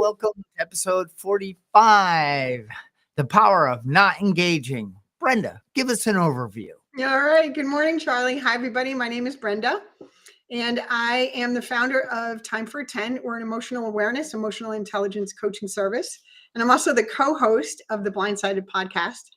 welcome to episode 45, The Power of Not Engaging. Brenda, give us an overview. All right. Good morning, Charlie. Hi, everybody. My name is Brenda, and I am the founder of Time for 10. We're an emotional awareness, emotional intelligence coaching service. And I'm also the co-host of the Blindsided podcast.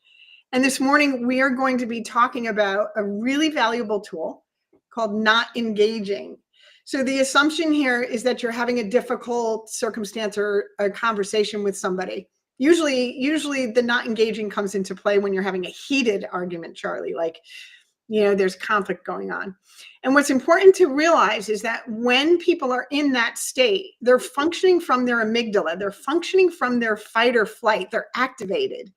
And this morning, we are going to be talking about a really valuable tool called Not Engaging. So the assumption here is that you're having a difficult circumstance or a conversation with somebody. Usually the not engaging comes into play when you're having a heated argument, Charlie, like, there's conflict going on. And what's important to realize is that when people are in that state, they're functioning from their amygdala, they're functioning from their fight or flight, they're activated.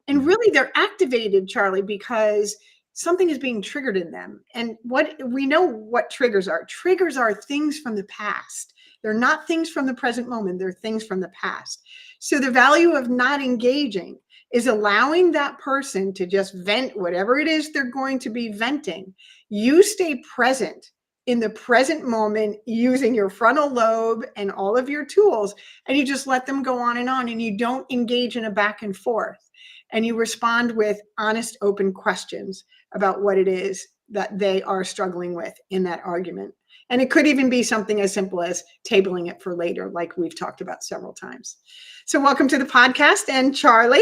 And really they're activated, Charlie, because something is being triggered in them. And what we know what triggers are. Triggers are things from the past. They're not things from the present moment. They're things from the past. So the value of not engaging is allowing that person to just vent whatever it is they're going to be venting. You stay present in the present moment using your frontal lobe and all of your tools, and you just let them go on, and you don't engage in a back and forth. And you respond with honest, open questions about what it is that they are struggling with in that argument. And it could even be something as simple as tabling it for later, like we've talked about several times. So welcome to the podcast. And Charlie.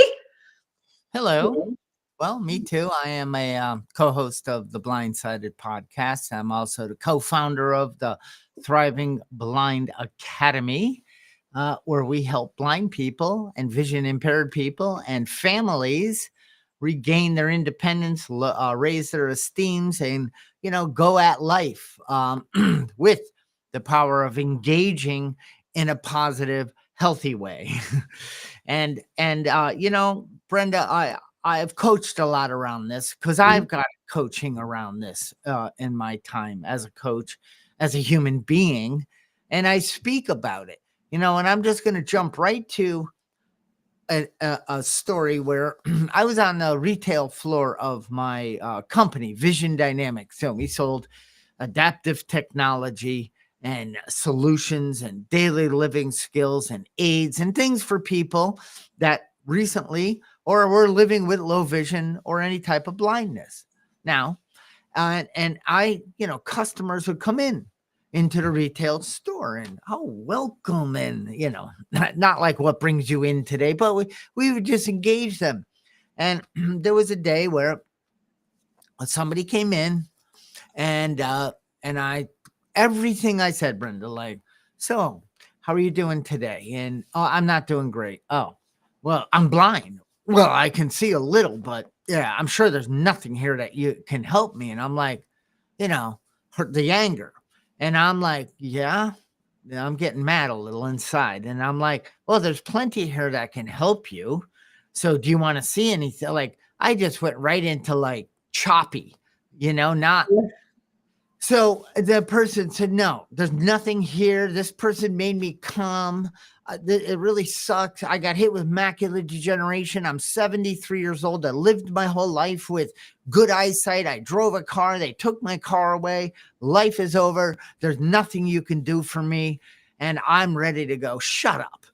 Hello. Well, me too. I am a co-host of the Blindsided podcast. I'm also the co-founder of the Thriving Blind Academy, where we help blind people and vision impaired people and families regain their independence, raise their esteems, and, go at life with the power of engaging in a positive, healthy way. and Brenda, I've coached a lot around this because I've got coaching around this in my time as a coach, as a human being, and I speak about it. And I'm just going to jump right to a story where I was on the retail floor of my company, Vision Dynamics. So we sold adaptive technology and solutions and daily living skills and aids and things for people that recently or were living with low vision or any type of blindness. Now, and I, customers would come into the retail store and welcome, and not like what brings you in today, but we would just engage them. And there was a day where somebody came in and I everything I said, Brenda, like, so how are you doing today? And I'm not doing great. Oh, well, I'm blind. Well, I can see a little, but yeah, I'm sure there's nothing here that you can help me. And I'm like, hurt the anger. And I'm like, yeah, I'm getting mad a little inside. And I'm like, well, there's plenty here that can help you. So do you want to see anything? Like, I just went right into like choppy, not. Yeah. So the person said, no, there's nothing here. This person made me calm. It really sucks. I got hit with macular degeneration. I'm 73 years old. I lived my whole life with good eyesight. I drove a car. They took my car away. Life is over. There's nothing you can do for me. And I'm ready to go. Shut up.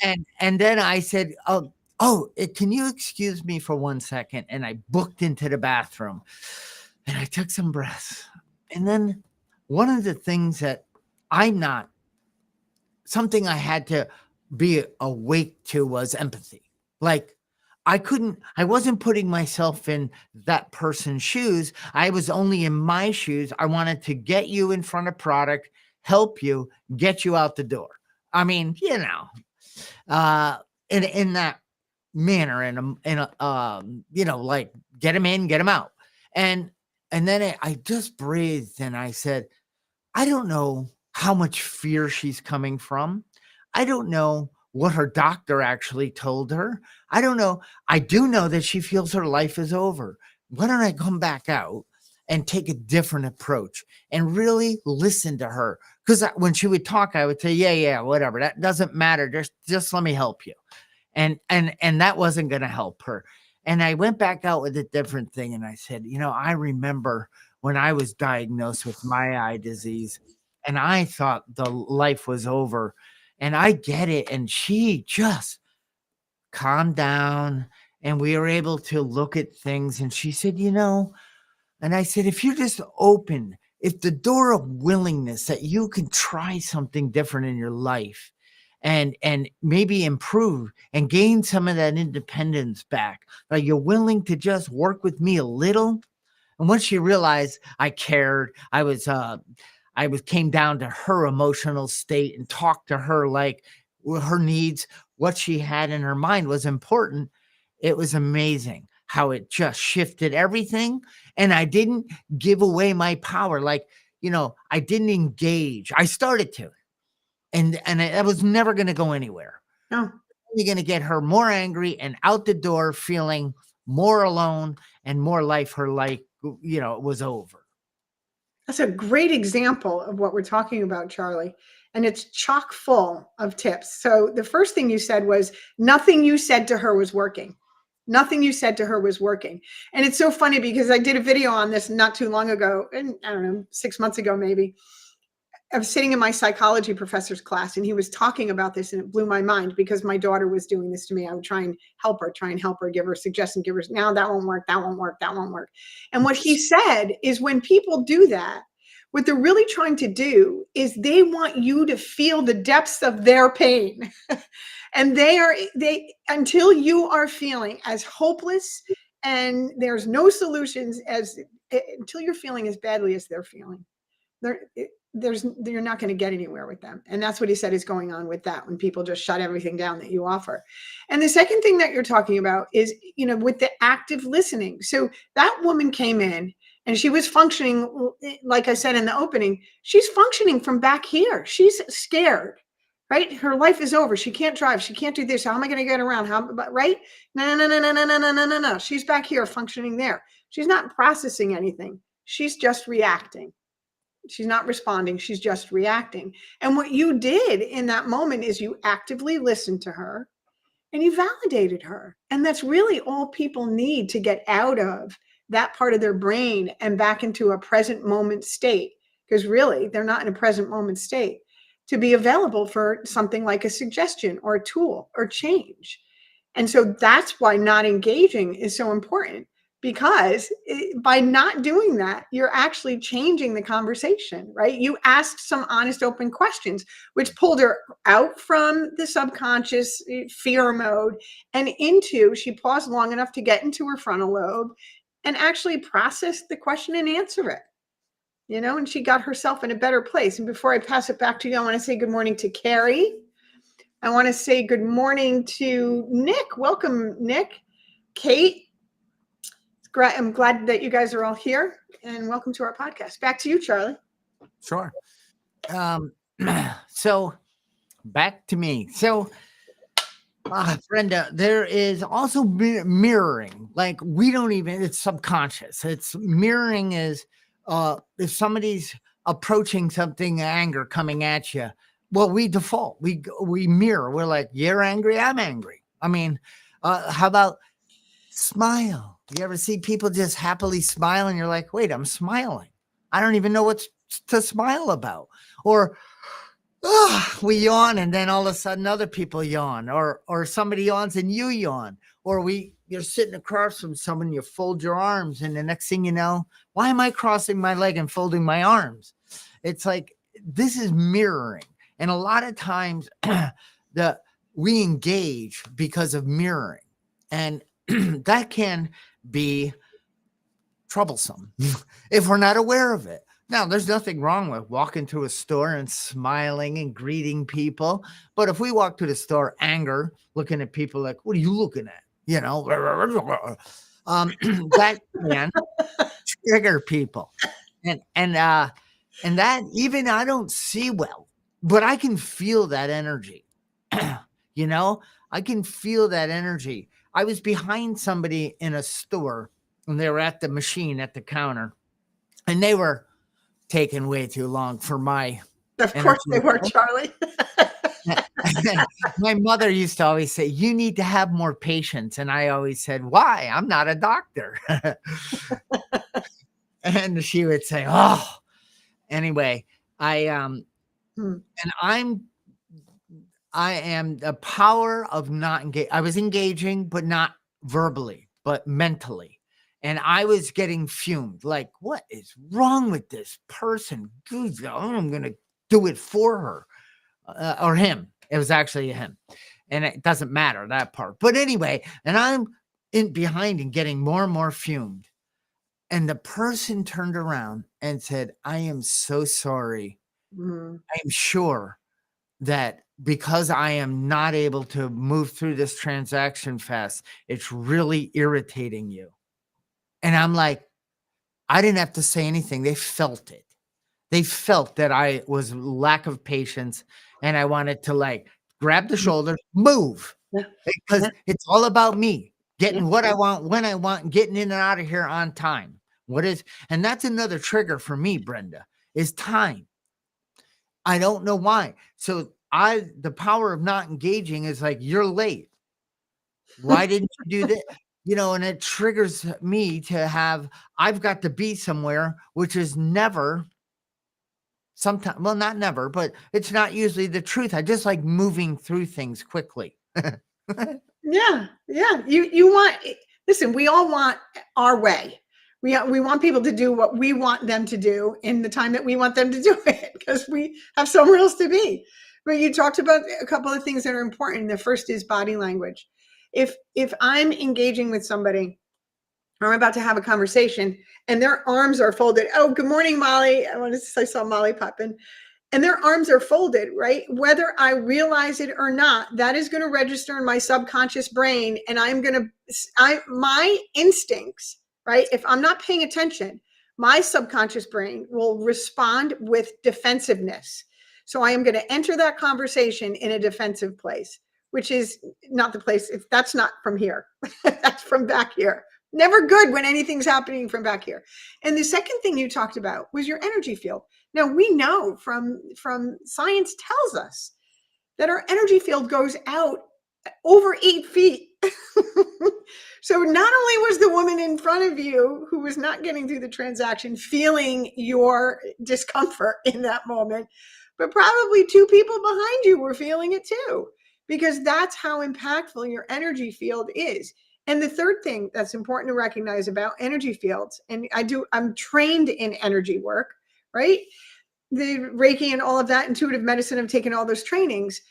and then I said, can you excuse me for 1 second? And I booked into the bathroom and I took some breaths. And then one of the things that something I had to be awake to was empathy. Like I wasn't putting myself in that person's shoes. I was only in my shoes. I wanted to get you in front of product, help you, get you out the door. I mean, in that manner, like get him in, get him out. And then I just breathed and I said, I don't know how much fear she's coming from. I don't know what her doctor actually told her. I don't know. I do know that she feels her life is over. Why don't I come back out and take a different approach and really listen to her? Because when she would talk, I would say, yeah, whatever. That doesn't matter. Just let me help you. And that wasn't going to help her. And I went back out with a different thing. And I said, I remember when I was diagnosed with my eye disease and I thought the life was over. And I get it. And she just calmed down, and we were able to look at things. And she said, and I said, if you just open, if the door of willingness that you can try something different in your life and maybe improve and gain some of that independence back, like you're willing to just work with me a little. And once she realized I cared, I was came down to her emotional state and talked to her like her needs, what she had in her mind was important. It was amazing how it just shifted everything. And I didn't give away my power. Like, I didn't engage. I started to, and I was never going to go anywhere. No. You're going to get her more angry and out the door feeling more alone and more life. Her life, was over. That's a great example of what we're talking about, Charlie. And it's chock full of tips. So the first thing you said was nothing you said to her was working. Nothing you said to her was working. And it's so funny because I did a video on this not too long ago, and I don't know, 6 months ago, maybe. I was sitting in my psychology professor's class, and he was talking about this, and it blew my mind because my daughter was doing this to me. I would try and help her, give her suggestions, give her, now that won't work, that won't work, that won't work. And what he said is when people do that, what they're really trying to do is they want you to feel the depths of their pain. And they until you are feeling as hopeless and there's no solutions until you're feeling as badly as they're feeling, you're not going to get anywhere with them. And that's what he said is going on with that when people just shut everything down that you offer. And the second thing that you're talking about is, with the active listening. So that woman came in and she was functioning, like I said in the opening, she's functioning from back here. She's scared, right? Her life is over. She can't drive. She can't do this. How am I going to get around? Right? No. She's back here functioning there. She's not processing anything. She's just reacting. She's not responding. She's just reacting. And what you did in that moment is you actively listened to her and you validated her. And that's really all people need to get out of that part of their brain and back into a present moment state. Because really, they're not in a present moment state to be available for something like a suggestion or a tool or change. And so that's why not engaging is so important. Because by not doing that, you're actually changing the conversation, right? You asked some honest, open questions, which pulled her out from the subconscious fear mode and she paused long enough to get into her frontal lobe and actually process the question and answer it, and she got herself in a better place. And before I pass it back to you, I want to say good morning to Carrie. I want to say good morning to Nick. Welcome, Nick. Kate. I'm glad that you guys are all here, and welcome to our podcast. Back to you, Charlie. Sure. So back to me. So, Brenda, there is also mirroring. Like it's subconscious. It's mirroring is if somebody's approaching something, anger coming at you, well, we default. We mirror. We're like, you're angry, I'm angry. I mean, how about smile? You ever see people just happily smile and you're like, wait, I'm smiling. I don't even know what to smile about. Or we yawn and then all of a sudden other people yawn, or somebody yawns and you yawn, or you're sitting across from someone, you fold your arms, and the next thing you know, why am I crossing my leg and folding my arms? It's like, this is mirroring. And a lot of times we engage because of mirroring. And that can be troublesome if we're not aware of it. Now, there's nothing wrong with walking to a store and smiling and greeting people. But if we walk to the store, anger, looking at people like, what are you looking at? That can trigger people. And that even I don't see well, but I can feel that energy. I can feel that energy. I was behind somebody in a store and they were at the machine at the counter and they were taking way too long for my. Of course they were, Charlie. My mother used to always say, you need to have more patience. And I always said, why? I'm not a doctor. And she would say, oh, anyway, and I am the power of not engage. I was engaging, but not verbally, but mentally. And I was getting fumed. Like, what is wrong with this person? Dude, I'm going to do it for her or him. It was actually him. And it doesn't matter that part. But anyway, and I'm in behind and getting more and more fumed. And the person turned around and said, I am so sorry. Mhm. I'm sure that because I am not able to move through this transaction fast, it's really irritating you. And I'm like, I didn't have to say anything. They felt it. They felt that I was lack of patience and I wanted to like grab the shoulder, move, Yeah. because Yeah. it's all about me Yeah. getting what I want, when I want, and getting in and out of here on time. And that's another trigger for me, Brenda, is time. I don't know why. So the power of not engaging is like, you're late. Why didn't you do that? And it triggers me to I've got to be somewhere, which is never sometimes, well, not never, but it's not usually the truth. I just like moving through things quickly. Yeah. Yeah. You want, listen, we all want our way. We want people to do what we want them to do in the time that we want them to do it because we have somewhere else to be. But you talked about a couple of things that are important. The first is body language. If I'm engaging with somebody or I'm about to have a conversation and their arms are folded. Oh, good morning, Molly. I saw Molly pop in. And their arms are folded, right? Whether I realize it or not, that is going to register in my subconscious brain. And my instincts, right? If I'm not paying attention, my subconscious brain will respond with defensiveness. So I am going to enter that conversation in a defensive place, which is not the place. If that's not from here, that's from back here. Never good when anything's happening from back here. And the second thing you talked about was your energy field. Now we know from science tells us that our energy field goes out over 8 feet. So not only was the woman in front of you who was not getting through the transaction feeling your discomfort in that moment, but probably 2 people behind you were feeling it too, because that's how impactful your energy field is. And the third thing that's important to recognize about energy fields, and I'm trained in energy work, right? The Reiki and all of that, intuitive medicine, I've taken all those trainings.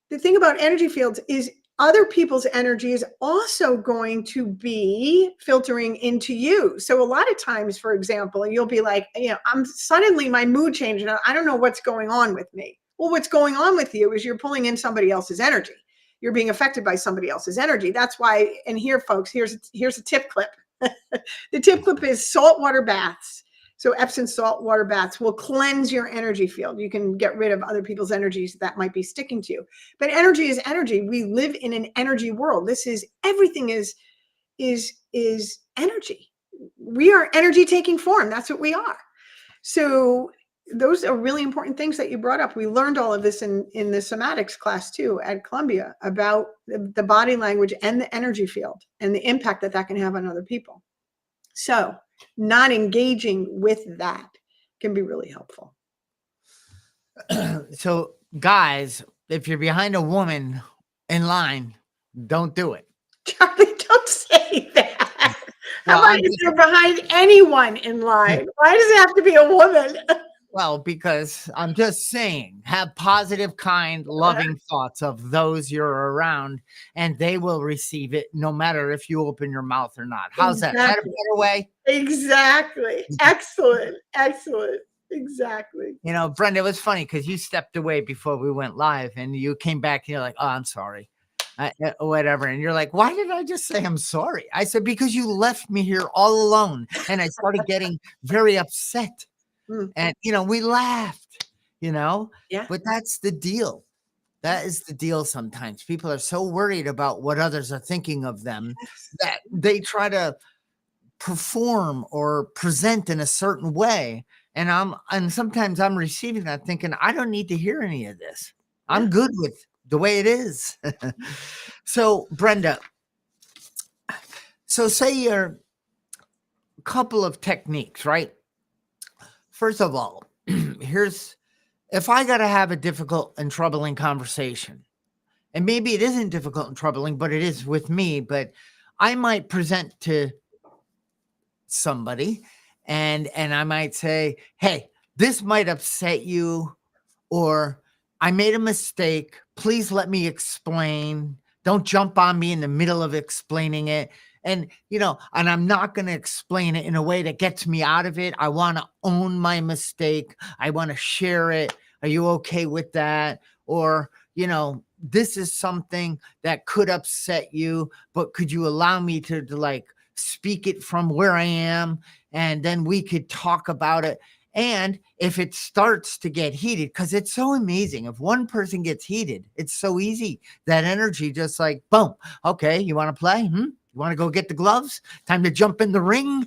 The thing about energy fields is other people's energy is also going to be filtering into you. So a lot of times, for example, you'll be like, I'm suddenly my mood changed and I don't know what's going on with me. Well, what's going on with you is you're pulling in somebody else's energy. You're being affected by somebody else's energy. That's why, and here, folks, here's a tip clip. The tip clip is saltwater baths. So Epsom salt water baths will cleanse your energy field. You can get rid of other people's energies that might be sticking to you. But energy is energy. We live in an energy world. Everything is energy. We are energy taking form. That's what we are. So those are really important things that you brought up. We learned all of this in the somatics class too at Columbia about the body language and the energy field and the impact that can have on other people. So not engaging with that can be really helpful. So guys, if you're behind a woman in line, don't do it. Charlie, don't say that. Well, How about if you're behind anyone in line? Why does it have to be a woman? Well, because I'm just saying, have positive, kind, loving thoughts of those you're around, and they will receive it no matter if you open your mouth or not. How's that? Is that a better way? Exactly. Excellent. Excellent. Exactly. Brenda, it was funny because you stepped away before we went live and you came back and you're like, oh, I'm sorry. Whatever. And you're like, why did I just say I'm sorry? I said, because you left me here all alone. And I started getting very upset. And, we laughed, Yeah. But that's the deal. That is the deal. Sometimes people are so worried about what others are thinking of them that they try to perform or present in a certain way. And sometimes I'm receiving that thinking, I don't need to hear any of this. I'm good with the way it is. So, Brenda, say you're a couple of techniques, right? First of all, here's if I got to have a difficult and troubling conversation, and maybe it isn't difficult and troubling, but it is with me, but I might present to somebody and I might say, "Hey, this might upset you," or "I made a mistake. Please let me explain. Don't jump on me in the middle of explaining it." And, and I'm not going to explain it in a way that gets me out of it. I want to own my mistake. I want to share it. Are you okay with that? Or, this is something that could upset you, but could you allow me to like speak it from where I am? And then we could talk about it. And if it starts to get heated, because it's so amazing, if one person gets heated, it's so easy. That energy just like, boom. Okay, you want to play? You want to go get the gloves? Time to jump in the ring?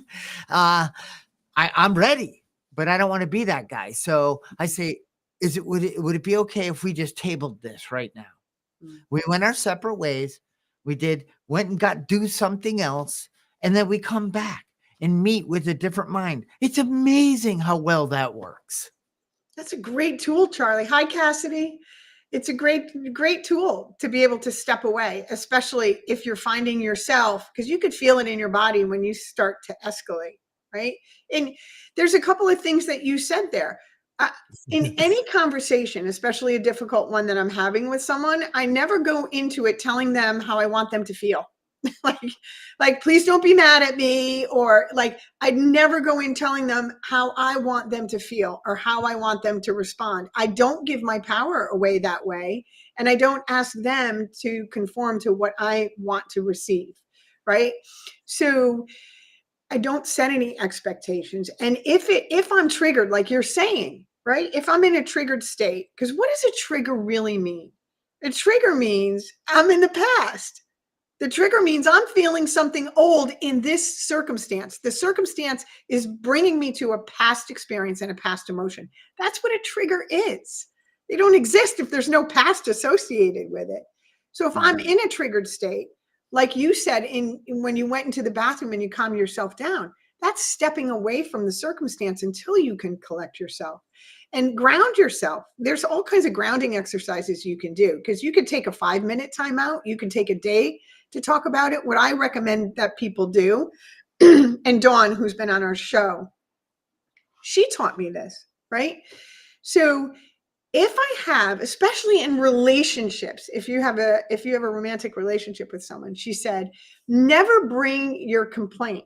I'm ready, but I don't want to be that guy. So I say, would it be okay if we just tabled this right now? We went our separate ways. We went and do something else. And then we come back and meet with a different mind. It's amazing how well that works. That's a great tool, Charlie. Hi, Cassidy. It's a great tool to be able to step away, especially if you're finding yourself, because you could feel it in your body when you start to escalate, right? And there's a couple of things that you said there. In any conversation, especially a difficult one that I'm having with someone, I never go into it telling them how I want them to feel. like, please don't be mad at me, or like, I'd never go in telling them how I want them to feel or how I want them to respond. I don't give my power away that way. And I don't ask them to conform to what I want to receive. Right. So I don't set any expectations. And if I'm triggered, like you're saying, right? If I'm in a triggered state, because what does a trigger really mean? A trigger means I'm in the past. The trigger means I'm feeling something old in this circumstance. The circumstance is bringing me to a past experience and a past emotion. That's what a trigger is. They don't exist if there's no past associated with it. So if I'm in a triggered state, like you said, when you went into the bathroom and you calm yourself down, that's stepping away from the circumstance until you can collect yourself and ground yourself. There's all kinds of grounding exercises you can do, because you could take a 5-minute timeout. You can take a day to talk about it. What I recommend that people do, and Dawn, who's been on our show, she taught me this, right? So if I have, especially in relationships, if you have a romantic relationship with someone, she said, never bring your complaint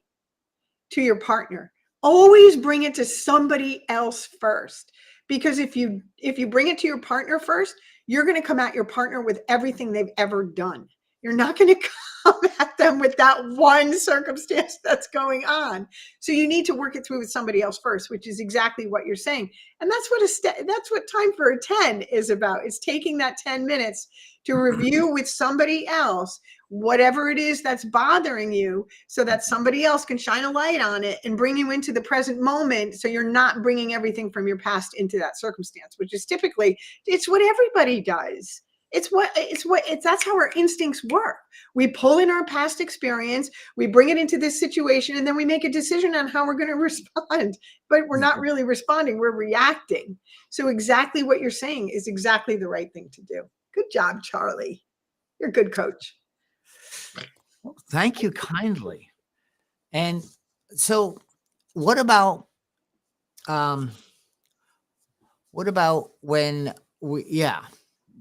to your partner. Always bring it to somebody else first. Because if you bring it to your partner first, you're going to come at your partner with everything they've ever done. You're not going to come at them with that one circumstance that's going on. So you need to work it through with somebody else first, which is exactly what you're saying. And that's what Time for a 10 is about. It's taking that 10 minutes to review with somebody else whatever it is that's bothering you, so that somebody else can shine a light on it and bring you into the present moment, so you're not bringing everything from your past into that circumstance, which is typically, it's what everybody does. That's how our instincts work. We pull in our past experience, we bring it into this situation, and then we make a decision on how we're going to respond. But we're not really responding, we're reacting. So exactly what you're saying is exactly the right thing to do. Good job, Charlie. You're a good coach. Well, thank you kindly. And so what about when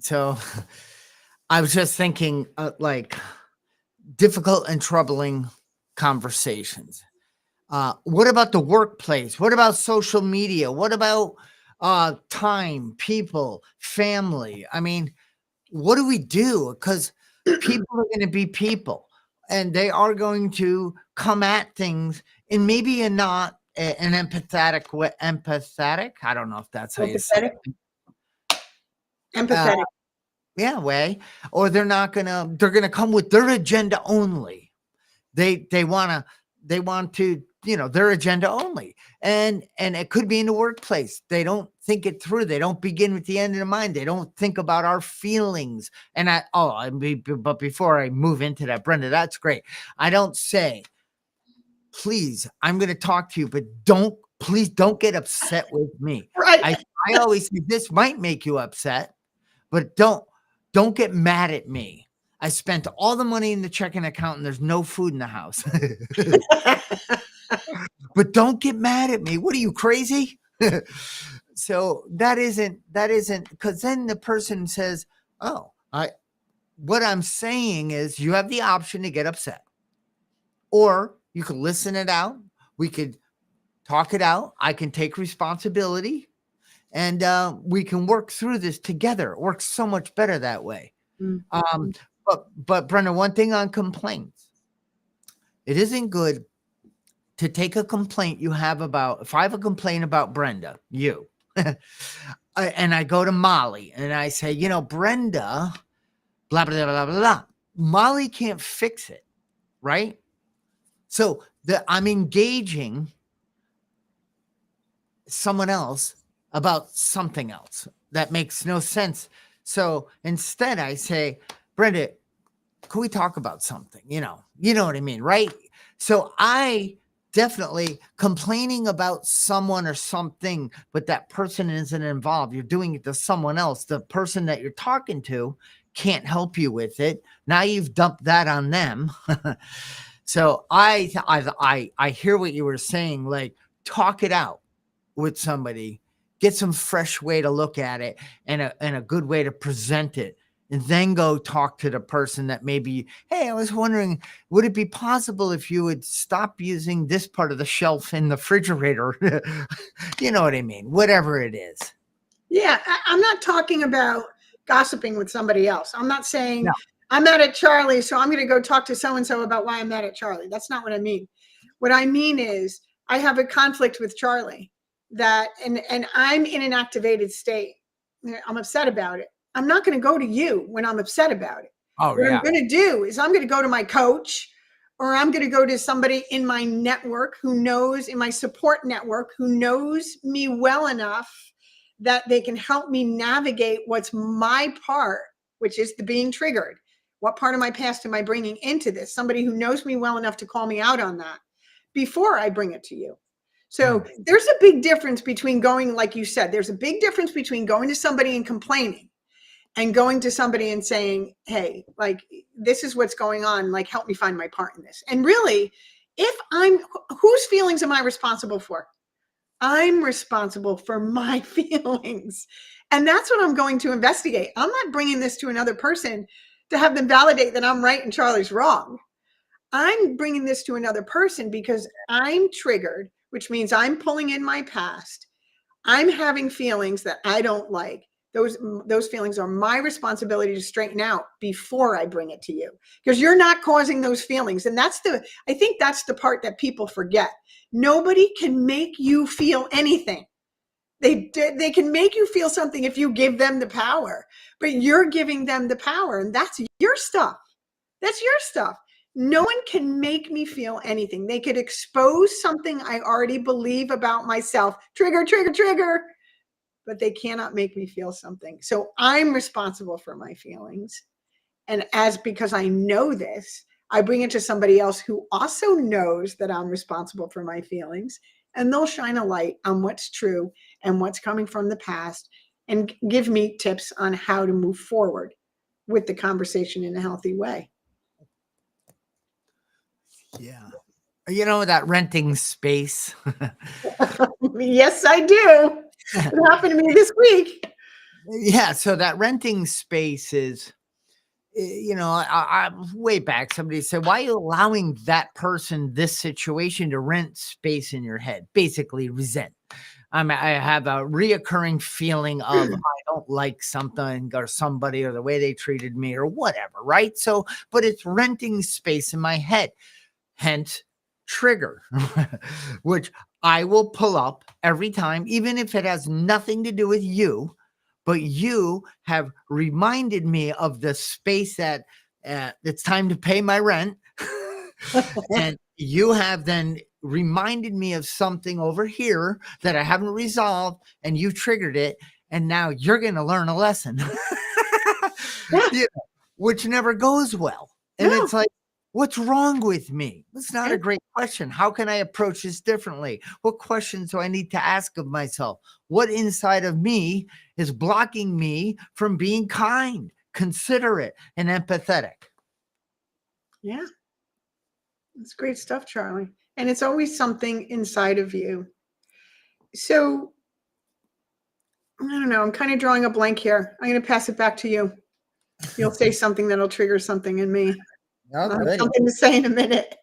so I was just thinking like difficult and troubling conversations. What about the workplace? What about social media? What about time, people, family? I mean, what do we do? Because people are going to be people, and they are going to come at things in maybe an empathetic way. Empathetic? I don't know if that's how you say it. Empathetic. Way. Or they're gonna come with their agenda only. They want to, their agenda only. And it could be in the workplace. They don't think it through. They don't begin with the end in mind. They don't think about our feelings. But before I move into that, Brenda, that's great. I don't say, please, I'm going to talk to you, but don't please don't get upset with me. Right. I always say this might make you upset, but don't get mad at me. I spent all the money in the checking account and there's no food in the house. But don't get mad at me. What are you, crazy? So that isn't because then the person says, oh, what I'm saying is you have the option to get upset, or you can listen it out. We could talk it out. I can take responsibility, and we can work through this together. It works so much better that way. Mm-hmm. But Brenda, one thing on complaints, it isn't good to take a complaint you have about, if I have a complaint about Brenda, you, and I go to Molly and I say, Brenda, blah, blah, blah, blah, blah. Molly can't fix it, right? So I'm engaging someone else about something else that makes no sense. So instead I say, Brenda, can we talk about something? You know what I mean, right? So I definitely complaining about someone or something, but that person isn't involved. You're doing it to someone else. The person that you're talking to can't help you with it. Now you've dumped that on them. So I hear what you were saying, like talk it out with somebody, get some fresh way to look at it and a good way to present it. And then go talk to the person that maybe, hey, I was wondering, would it be possible if you would stop using this part of the shelf in the refrigerator? You know what I mean? Whatever it is. Yeah, I'm not talking about gossiping with somebody else. I'm not saying No. I'm mad at Charlie, so I'm going to go talk to so-and-so about why I'm mad at Charlie. That's not what I mean. What I mean is I have a conflict with Charlie that, and I'm in an activated state. I'm upset about it. I'm not going to go to you when I'm upset about it. Oh, what yeah. I'm going to do is I'm going to go to my coach, or I'm going to go to somebody in my network who knows, in my support network, who knows me well enough that they can help me navigate what's my part, which is the being triggered. What part of my past am I bringing into this? Somebody who knows me well enough to call me out on that before I bring it to you. So there's a big difference between going, like you said, there's a big difference between going to somebody and complaining and going to somebody and saying, hey, like, this is what's going on. Like, help me find my part in this. And really, whose feelings am I responsible for? I'm responsible for my feelings. And that's what I'm going to investigate. I'm not bringing this to another person to have them validate that I'm right and Charlie's wrong. I'm bringing this to another person because I'm triggered, which means I'm pulling in my past. I'm having feelings that I don't like. Those feelings are my responsibility to straighten out before I bring it to you, because you're not causing those feelings. And I think that's the part that people forget. Nobody can make you feel anything. They can make you feel something if you give them the power, but you're giving them the power, and that's your stuff. That's your stuff. No one can make me feel anything. They could expose something I already believe about myself. Trigger, trigger, trigger. But they cannot make me feel something. So I'm responsible for my feelings. And because I know this, I bring it to somebody else who also knows that I'm responsible for my feelings, and they'll shine a light on what's true and what's coming from the past and give me tips on how to move forward with the conversation in a healthy way. Yeah. That renting space. Yes, I do. It happened to me this week. Yeah. So that renting space is, I way back, somebody said, why are you allowing that person, this situation, to rent space in your head? Basically resent. I have a reoccurring feeling of I don't like something or somebody or the way they treated me or whatever. Right. So, but it's renting space in my head, hence trigger, which I will pull up every time, even if it has nothing to do with you, but you have reminded me of the space that it's time to pay my rent. And you have then reminded me of something over here that I haven't resolved, and you triggered it. And now you're going to learn a lesson, which never goes well. And it's like, What's wrong with me? That's not Yeah. a great question. How can I approach this differently? What questions do I need to ask of myself? What inside of me is blocking me from being kind, considerate, and empathetic? Yeah. It's great stuff, Charlie. And it's always something inside of you. So I don't know. I'm kind of drawing a blank here. I'm going to pass it back to you. You'll say something that'll trigger something in me. Oh, I'll have good. something to say in a minute.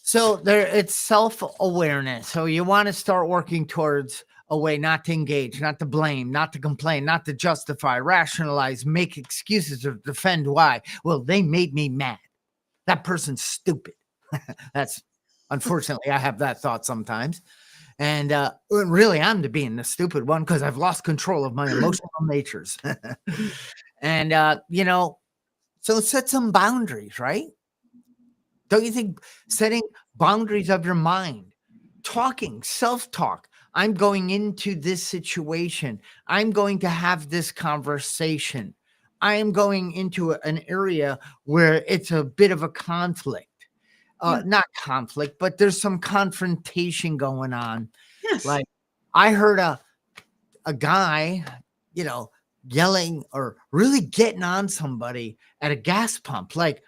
So there, it's self-awareness. So you want to start working towards a way not to engage, not to blame, not to complain, not to justify, rationalize, make excuses, or defend why. Well, they made me mad. That person's stupid. That's unfortunately, I have that thought sometimes. And really, I'm being the stupid one because I've lost control of my emotional natures. And, so set some boundaries, right? Don't you think setting boundaries of your mind, talking, self-talk, I'm going into this situation, I'm going to have this conversation, I am going into an area where it's a bit of a conflict. Not conflict, but there's some confrontation going on. Yes. Like I heard a guy, yelling or really getting on somebody at a gas pump. Like,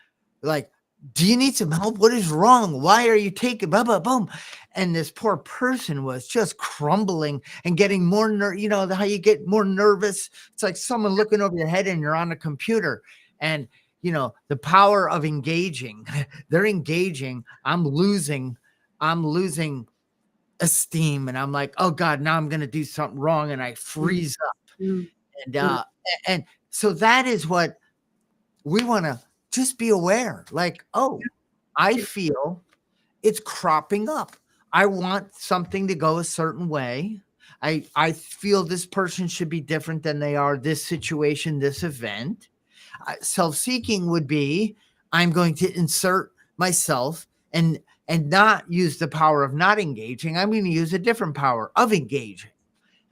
do you need some help? What is wrong? Why are you taking blah, blah, boom? And this poor person was just crumbling and getting more, how you get more nervous. It's like someone looking over your head and you're on a computer and, the power of engaging, they're engaging. I'm losing esteem. And I'm like, oh God, now I'm going to do something wrong. And I freeze up. Mm. And so that is what we want to just be aware. Like, oh, I feel it's cropping up. I want something to go a certain way. I feel this person should be different than they are, this situation, this event. Self-seeking would be, I'm going to insert myself and not use the power of not engaging. I'm going to use a different power of engaging.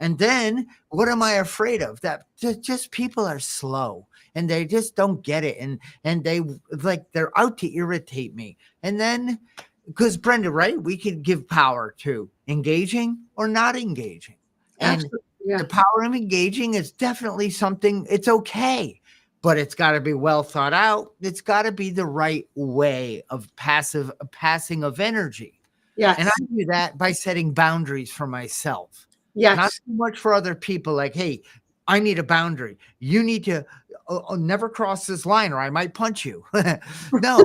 And then what am I afraid of? That just people are slow and they just don't get it. And they're out to irritate me. And then, because Brenda, right? We could give power to engaging or not engaging. And Absolutely. Yeah. the power of engaging is definitely something, it's okay, but it's got to be well thought out. It's got to be the right way of passing of energy. Yes. And I do that by setting boundaries for myself. Yes. Not so much for other people. Like, hey, I need a boundary. You need to never cross this line or I might punch you. No,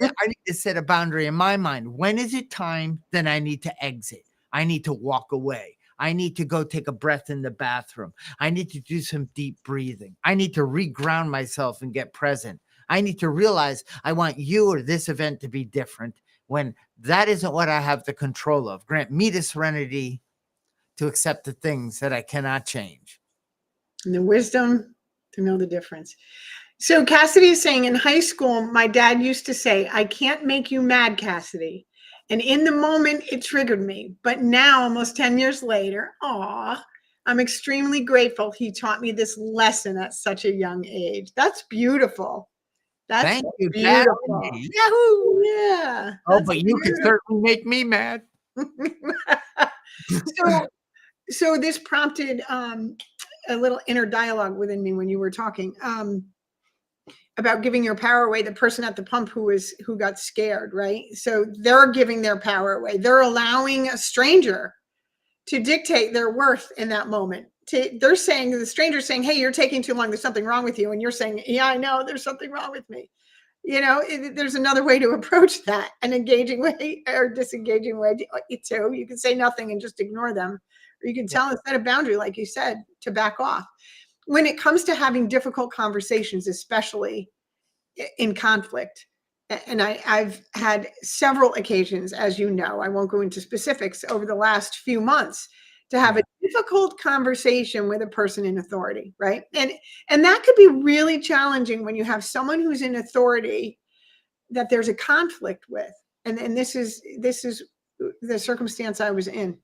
I need to set a boundary in my mind. When is it time? Then I need to exit. I need to walk away. I need to go take a breath in the bathroom. I need to do some deep breathing. I need to reground myself and get present. I need to realize I want you or this event to be different when that isn't what I have the control of. Grant me the serenity to accept the things that I cannot change. And the wisdom to know the difference. So Cassidy is saying, in high school, my dad used to say, I can't make you mad, Cassidy. And in the moment, it triggered me. But now, almost 10 years later, I'm extremely grateful he taught me this lesson at such a young age. That's beautiful. That's Thank you, beautiful. Cassidy. Yahoo! Yeah. Oh, but you can certainly make me mad. So this prompted a little inner dialogue within me when you were talking about giving your power away. The person at the pump who got scared, right? So they're giving their power away. They're allowing a stranger to dictate their worth in that moment. They're saying, the stranger's saying, hey, you're taking too long. There's something wrong with you. And you're saying, yeah, I know there's something wrong with me. There's another way to approach that, an engaging way or disengaging way too. You can say nothing and just ignore them, or you can tell and set a boundary, like you said, to back off. When it comes to having difficult conversations, especially in conflict, and I've had several occasions, as you know, I won't go into specifics, over the last few months, to have a difficult conversation with a person in authority, right? And that could be really challenging when you have someone who's in authority that there's a conflict with. And this is the circumstance I was in.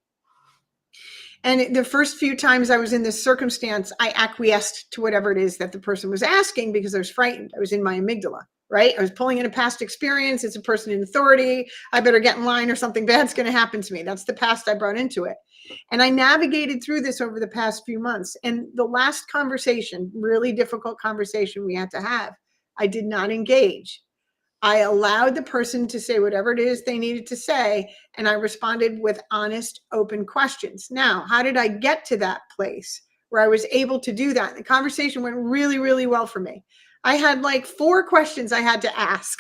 And the first few times I was in this circumstance, I acquiesced to whatever it is that the person was asking because I was frightened. I was in my amygdala, right? I was pulling in a past experience. It's a person in authority. I better get in line or something bad's going to happen to me. That's the past I brought into it. And I navigated through this over the past few months. And the last conversation, really difficult conversation we had to have, I did not engage. I allowed the person to say whatever it is they needed to say, and I responded with honest, open questions. Now, how did I get to that place where I was able to do that? The conversation went really, really well for me. I had like 4 questions I had to ask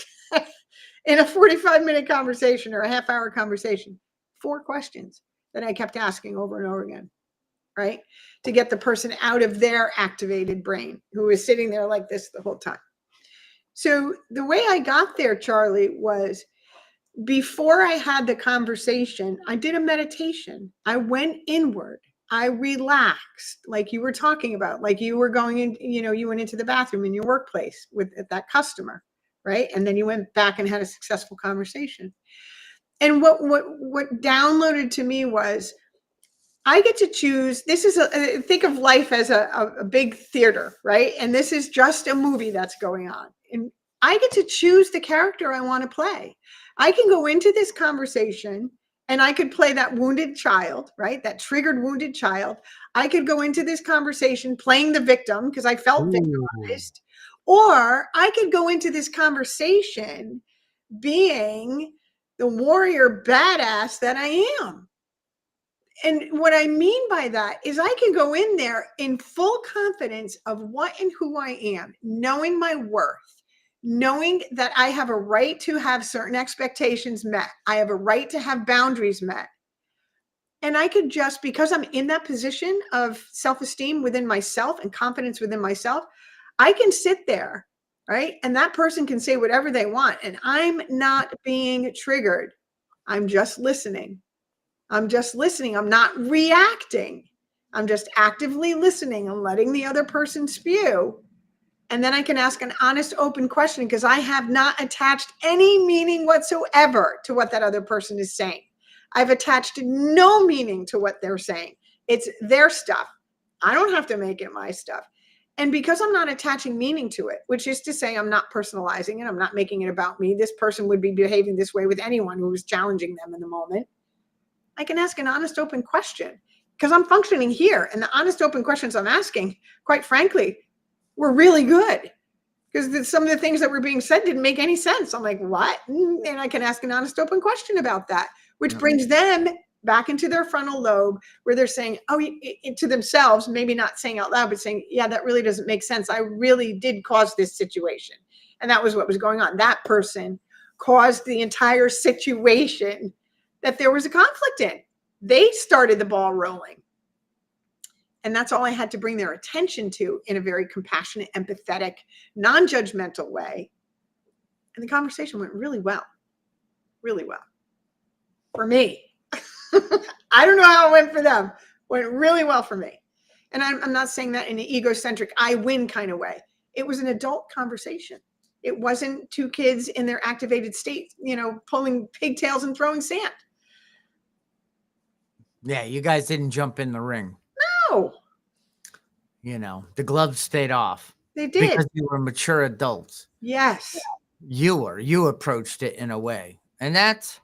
in a 45-minute conversation or a half-hour conversation. 4 questions that I kept asking over and over again, right? To get the person out of their activated brain who was sitting there like this the whole time. So the way I got there, Charlie, was before I had the conversation, I did a meditation. I went inward. I relaxed, like you were talking about, like you were going in, you went into the bathroom in your workplace with that customer, right? And then you went back and had a successful conversation. And what downloaded to me was, I get to choose. This is think of life as a big theater, right? And this is just a movie that's going on. And I get to choose the character I want to play. I can go into this conversation and I could play that wounded child, right? That triggered wounded child. I could go into this conversation playing the victim because I felt victimized. Or I could go into this conversation being the warrior badass that I am. And what I mean by that is I can go in there in full confidence of what and who I am, knowing my worth, knowing that I have a right to have certain expectations met. I have a right to have boundaries met. And I could just, because I'm in that position of self-esteem within myself and confidence within myself, I can sit there, right? And that person can say whatever they want. And I'm not being triggered. I'm just listening. I'm just listening. I'm not reacting. I'm just actively listening and letting the other person spew. And then I can ask an honest, open question because I have not attached any meaning whatsoever to what that other person is saying. I've attached no meaning to what they're saying. It's their stuff. I don't have to make it my stuff. And because I'm not attaching meaning to it, which is to say I'm not personalizing it, I'm not making it about me. This person would be behaving this way with anyone who was challenging them in the moment. I can ask an honest, open question because I'm functioning here. And the honest, open questions I'm asking, quite frankly, were really good because some of the things that were being said didn't make any sense. I'm like, what? And I can ask an honest, open question about that, which brings them back into their frontal lobe where they're saying, to themselves, maybe not saying out loud, but saying, yeah, that really doesn't make sense. I really did cause this situation. And that was what was going on. That person caused the entire situation that there was a conflict in. They started the ball rolling. And that's all I had to bring their attention to in a very compassionate, empathetic, non-judgmental way. And the conversation went really well. Really well. For me. I don't know how it went for them. Went really well for me. And I'm not saying that in an egocentric, I win kind of way. It was an adult conversation. It wasn't 2 kids in their activated state, pulling pigtails and throwing sand. Yeah, you guys didn't jump in the ring. No. The gloves stayed off. They did. Because you were mature adults. Yes. You approached it in a way. And that's,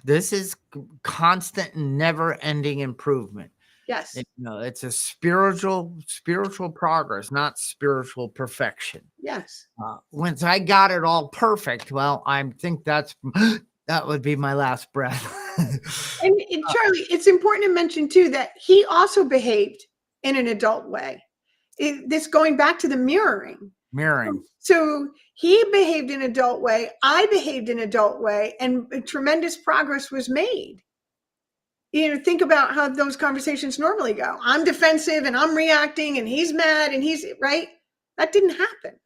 this is constant and never ending improvement. Yes. It's a spiritual progress, not spiritual perfection. Yes. Once I got it all perfect, well, I think that would be my last breath. And Charlie, it's important to mention too that he also behaved in an adult way. This going back to the mirroring. So he behaved in an adult way. I behaved in an adult way, and tremendous progress was made. Think about how those conversations normally go. I'm defensive and I'm reacting and he's mad and he's right. That didn't happen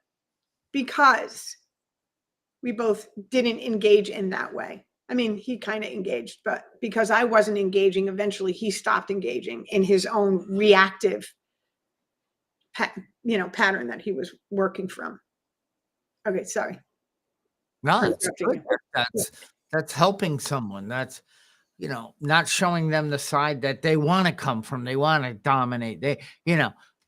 because we both didn't engage in that way. He kind of engaged, but because I wasn't engaging, eventually he stopped engaging in his own reactive, pattern that he was working from. Okay, sorry. No, that's good. That's helping someone. That's, not showing them the side that they want to come from. They want to dominate.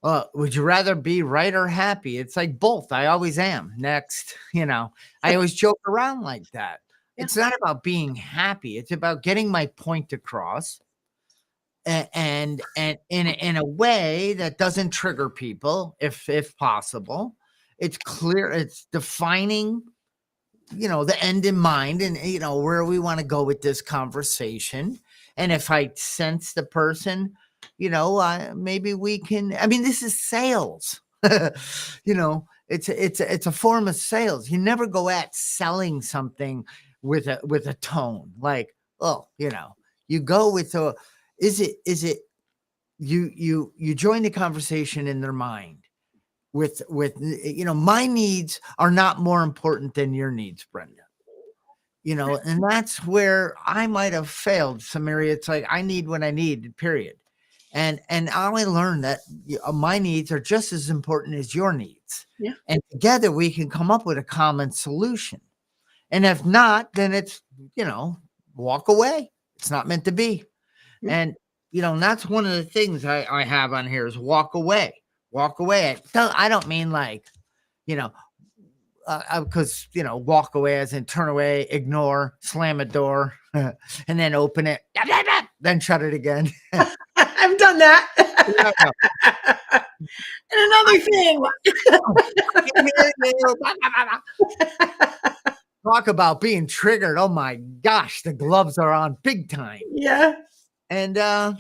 Would you rather be right or happy? It's like both. I always am. Next, I always joke around like that. Yeah. It's not about being happy. It's about getting my point across, and in a way that doesn't trigger people, if possible. It's clear. It's defining, the end in mind, and where we want to go with this conversation. And if I sense the person, maybe we can. I mean, this is sales. It's a form of sales. You never go at selling something with a tone like, oh, you go with a. Is it you join the conversation in their mind with my needs are not more important than your needs, Brenda. And that's where I might have failed some area. It's like I need what I need, period. And I learned that my needs are just as important as your needs. Yeah. And together we can come up with a common solution. And if not, then it's, walk away. It's not meant to be. Yeah. And, that's one of the things I have on here is walk away. Walk away. I don't mean like, because, walk away as in turn away, ignore, slam a door, and then open it, then shut it again. I've done that. And another thing. Talk about being triggered. Oh my gosh, the gloves are on big time. Yeah. And I'm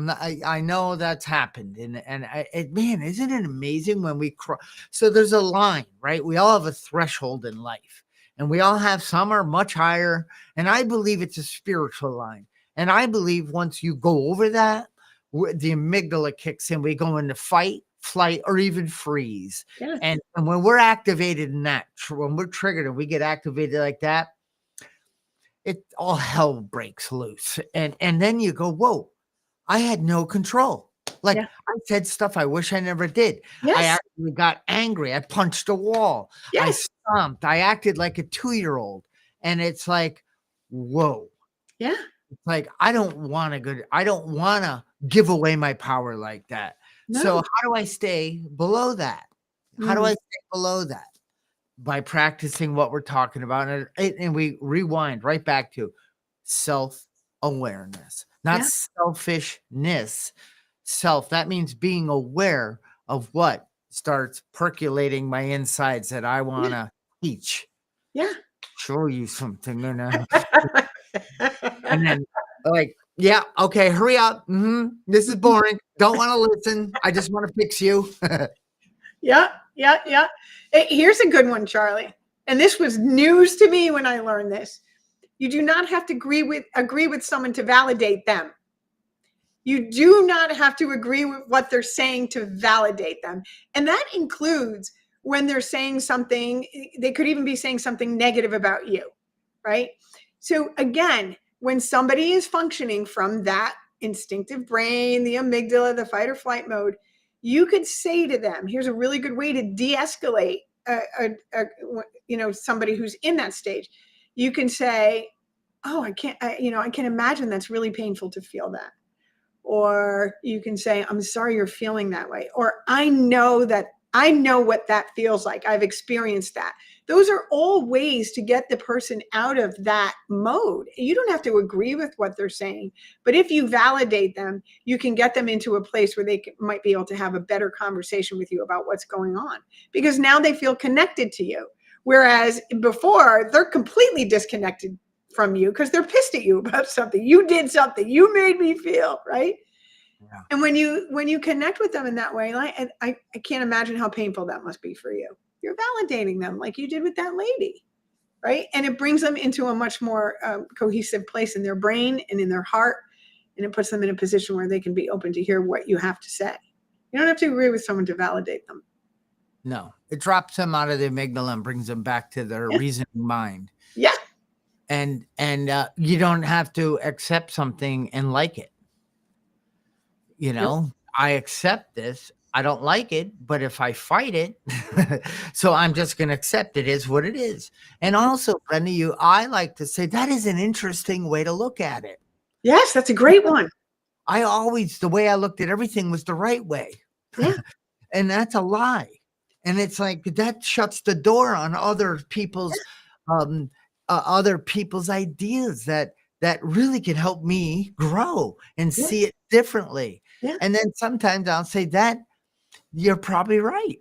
not. I know that's happened, and man, isn't it amazing when we cross? So there's a line, right? We all have a threshold in life, and we all have some are much higher. And I believe it's a spiritual line, and I believe once you go over that, the amygdala kicks in. We go into fight, flight, or even freeze. Yeah. And when we're activated in that, when we're triggered and we get activated like that, it all hell breaks loose. And then you go, whoa, I had no control. Like Yeah. I said stuff I wish I never did. Yes. I actually got angry. I punched a wall. I Yes. stomped. I acted like a 2-year-old. And it's like, whoa. Yeah. It's like, I don't want to give away my power like that. No. So how do I stay below that? How do I stay below that? By practicing what we're talking about. And we rewind right back to self-awareness, not selfishness. Self, that means being aware of what starts percolating my insides that I want to teach. Yeah. Show you something. And then like, yeah, okay, hurry up. This is boring. Don't want to listen. I just want to fix you. Yeah. Here's a good one, Charlie. And this was news to me when I learned this. You do not have to agree with someone to validate them. You do not have to agree with what they're saying to validate them. And that includes when they're saying something, they could even be saying something negative about you, right? So again, when somebody is functioning from that instinctive brain, the amygdala, the fight or flight mode, you could say to them, here's a really good way to de-escalate somebody who's in that stage. You can say, oh, I can imagine that's really painful to feel that. Or you can say, I'm sorry you're feeling that way. Or I know what that feels like. I've experienced that. Those are all ways to get the person out of that mode. You don't have to agree with what they're saying, but if you validate them, you can get them into a place where they might be able to have a better conversation with you about what's going on, because now they feel connected to you. Whereas before, they're completely disconnected from you because they're pissed at you about something. You did something. You made me feel, right? Yeah. And when you connect with them in that way, like, I can't imagine how painful that must be for you. You're validating them like you did with that lady, right? And it brings them into a much more cohesive place in their brain and in their heart, and it puts them in a position where they can be open to hear what you have to say. You don't have to agree with someone to validate them. No, it drops them out of the amygdala and brings them back to their reasoning mind. Yeah. And you don't have to accept something and like it. I accept this. I don't like it, but if I fight it, so I'm just going to accept it is what it is. And also, Brenda, I like to say that is an interesting way to look at it. Yes, that's a great one. The way I looked at everything was the right way. Yeah. And that's a lie. And it's like that shuts the door on um other people's ideas that really can help me grow and Yeah. see it differently. Yeah. And then sometimes I'll say that you're probably right.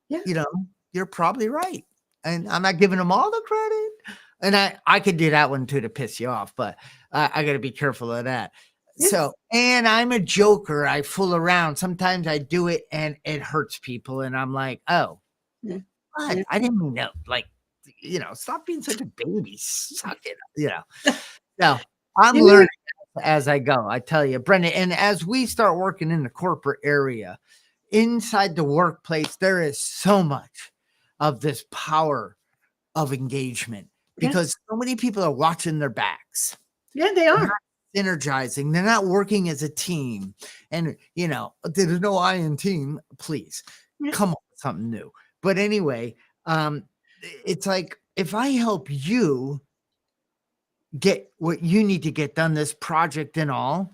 Yeah. You know, you're probably right. And I'm not giving them all the credit. And I could do that one too to piss you off, but I got to be careful of that. Yeah. So, and I'm a joker. I fool around. Sometimes I do it and it hurts people. And I'm like, oh, Yeah. what? Yeah. I didn't mean to, like, stop being such a baby. Suck it. So I'm You know learning what? as I go. I tell you, Brenda. And as we start working in the corporate area, inside the workplace, there is so much of this power of engagement Yeah. because so many people are watching their backs. Yeah, they are. Synergizing. They're not working as a team. And, there's no I in team. Please Yeah. come up with something new. But anyway, it's like if I help you get what you need to get done, this project and all,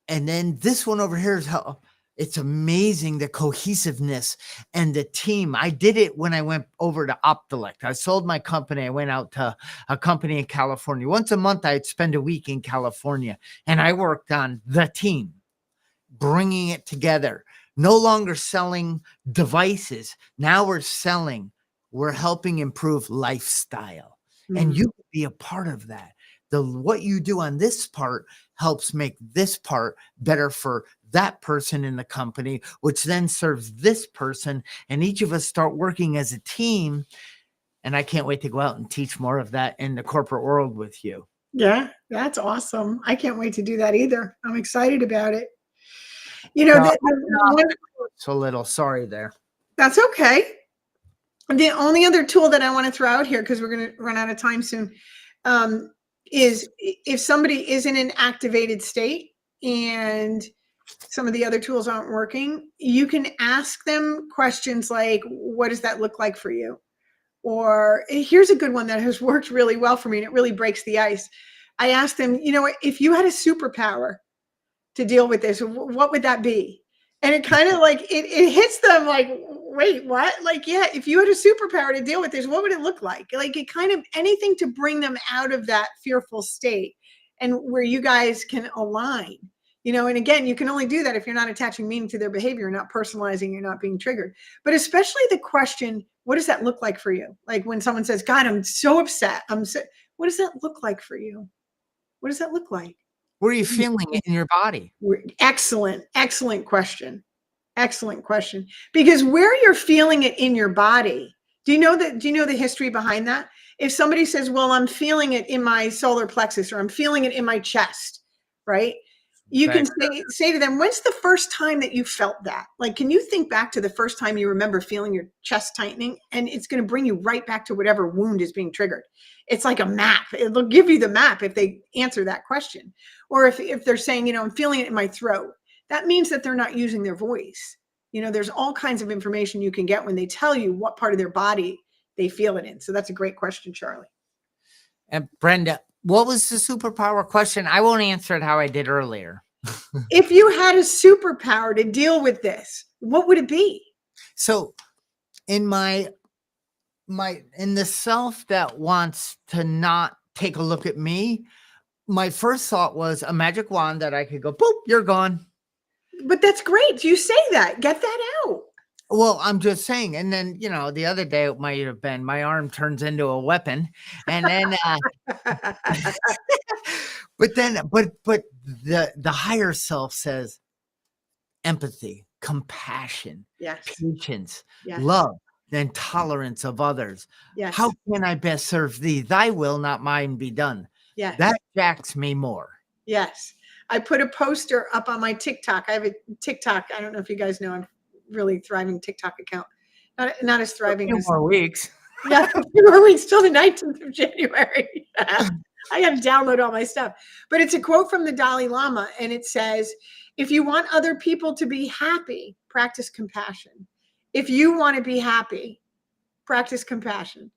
and then this one over here is how it's amazing the cohesiveness and the team. I did it when I went over to Optelect. I sold my company. I went out to a company in California. Once a month, I'd spend a week in California and I worked on the team, bringing it together. No longer selling devices. Now we're helping improve lifestyle. And Mm. you can be a part of that. What you do on this part helps make this part better for that person in the company, which then serves this person. And each of us start working as a team. And I can't wait to go out and teach more of that in the corporate world with you. Yeah, that's awesome. I can't wait to do that either. I'm excited about it. You know, So, the one, so little sorry there. that's okay. The only other tool that I want to throw out here, because we're going to run out of time soon, is if somebody is in an activated state and some of the other tools aren't working, you can ask them questions like, what does that look like for you? Or here's a good one that has worked really well for me and it really breaks the ice. I asked them, if you had a superpower to deal with this, what would that be? And it kind of like, it hits them like, wait, what? Like, yeah, if you had a superpower to deal with this, what would it look like? Like it kind of anything to bring them out of that fearful state and where you guys can align. And again, you can only do that if you're not attaching meaning to their behavior, not personalizing, you're not being triggered. But especially the question, what does that look like for you? Like when someone says, God, I'm so upset. What does that look like for you? What does that look like? Where are you feeling it in your body? Excellent, excellent question. Excellent question. Because where you're feeling it in your body, do you know the history behind that? If somebody says, well, I'm feeling it in my solar plexus or I'm feeling it in my chest, right? You can say to them, when's the first time that you felt that? Like, can you think back to the first time you remember feeling your chest tightening? And it's going to bring you right back to whatever wound is being triggered. It's like a map. It'll give you the map if they answer that question. Or if they're saying, I'm feeling it in my throat, that means that they're not using their voice. There's all kinds of information you can get when they tell you what part of their body they feel it in. So that's a great question, Charlie. And Brenda, what was the superpower question? I won't answer it how I did earlier. If you had a superpower to deal with this, what would it be? So in in the self that wants to not take a look at me, my first thought was a magic wand that I could go, boop, you're gone. But that's great. You say that. Get that out. Well, I'm just saying. And then, the other day it might have been my arm turns into a weapon. And then, but the higher self says empathy, compassion, Yes. patience, Yes. love, then tolerance of others. Yes. How can I best serve thee? Thy will, not mine, be done. Yes. That jacks me more. Yes. I put a poster up on my TikTok. I have a TikTok. I don't know if you guys know, I'm really thriving TikTok account. Not as thriving as 2 more weeks. Yeah, a few more weeks till the 19th of January. I got to download all my stuff. But it's a quote from the Dalai Lama, and it says, if you want other people to be happy, practice compassion. If you want to be happy, practice compassion.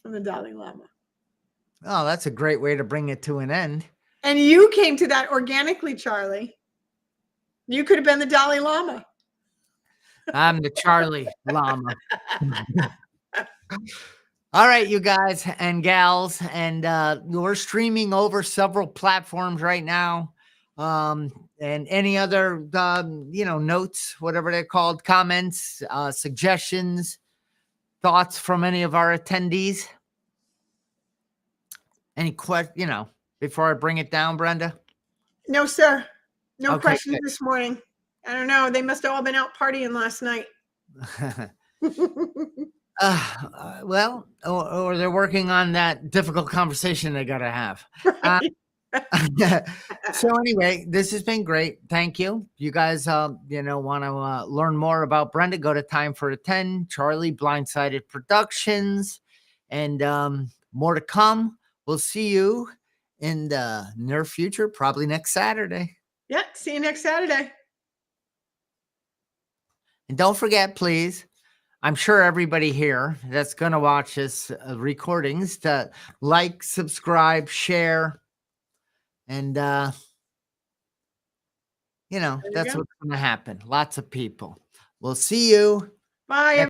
From the Dalai Lama. Oh, that's a great way to bring it to an end. And you came to that organically, Charlie. You could have been the Dalai Lama. I'm the Charlie Llama. All right, you guys and gals, and we're streaming over several platforms right now. And any other, notes, whatever they're called, comments, suggestions, thoughts from any of our attendees? Any before I bring it down, Brenda? No, sir. No Okay, questions good. this morning. I don't know. They must have all been out partying last night. Well, or they're working on that difficult conversation they got to have. So anyway, this has been great. Thank you. You guys, want to learn more about Brenda, go to Time for a 10, Charlie Blindsided Productions, and more to come. We'll see you in the near future, probably next Saturday. Yeah. See you next Saturday. And don't forget, please, I'm sure everybody here that's going to watch this recordings to like, subscribe, share, and that's what's going to happen. Lots of people. We'll see you. Bye.